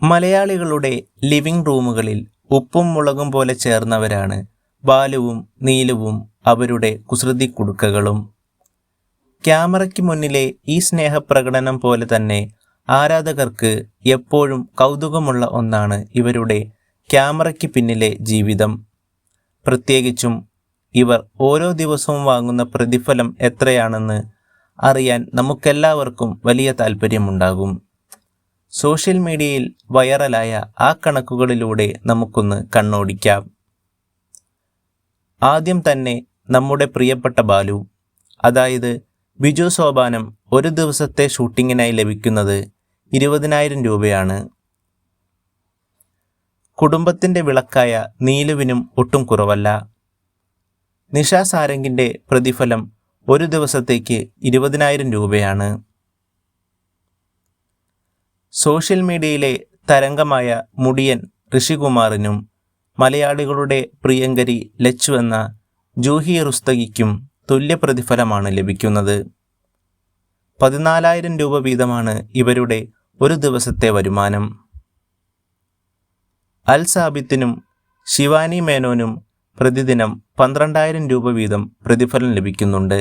മലയാളികളുടെ ലിവിംഗ് റൂമുകളിൽ ഉപ്പും മുളകും പോലെ ചേർന്നവരാണ് ബാലുവും നീലുവും അവരുടെ കുസൃതിക്കുടുക്കകളും. ക്യാമറയ്ക്ക് മുന്നിലെ ഈ സ്നേഹപ്രകടനം പോലെ തന്നെ ആരാധകർക്ക് എപ്പോഴും കൗതുകമുള്ള ഒന്നാണ് ഇവരുടെ ക്യാമറയ്ക്ക് പിന്നിലെ ജീവിതം. പ്രത്യേകിച്ചും ഇവർ ഓരോ ദിവസവും വാങ്ങുന്ന പ്രതിഫലം എത്രയാണെന്ന് അറിയാൻ നമുക്കെല്ലാവർക്കും വലിയ താല്പര്യമുണ്ടാകും. സോഷ്യൽ മീഡിയയിൽ വൈറലായ ആ കണക്കുകളിലൂടെ നമുക്കൊന്ന് കണ്ണോടിക്കാം. ആദ്യം തന്നെ നമ്മുടെ പ്രിയപ്പെട്ട ബാലു, അതായത് ബിജു സോപാനം, ഒരു ദിവസത്തെ ഷൂട്ടിങ്ങിനായി ലഭിക്കുന്നത് 20,000 രൂപയാണ്. കുടുംബത്തിൻ്റെ വിളക്കായ നീലുവിനും ഒട്ടും കുറവല്ല. നിഷ സാരംഗിൻ്റെ പ്രതിഫലം ഒരു ദിവസത്തേക്ക് 20,000 രൂപയാണ്. സോഷ്യൽ മീഡിയയിലെ തരംഗമായ മുടിയൻ ഋഷികുമാറിനും മലയാളികളുടെ പ്രിയങ്കരി ലച്ചു എന്ന ജൂഹി റുസ്തഗിക്കും തുല്യ പ്രതിഫലമാണ് ലഭിക്കുന്നത്. 14,000 രൂപ വീതമാണ് ഇവരുടെ ഒരു ദിവസത്തെ വരുമാനം. അൽ സാബിത്തിനും ശിവാനി മേനോനും പ്രതിദിനം 12,000 രൂപ വീതം പ്രതിഫലം ലഭിക്കുന്നുണ്ട്.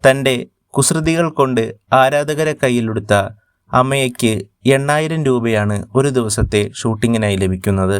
തൻ്റെ കുസൃതികൾ കൊണ്ട് ആരാധകരെ കയ്യിലെടുത്ത അമയയ്ക്ക് 8,000 രൂപയാണ് ഒരു ദിവസത്തെ ഷൂട്ടിങ്ങിനായി ലഭിക്കുന്നത്.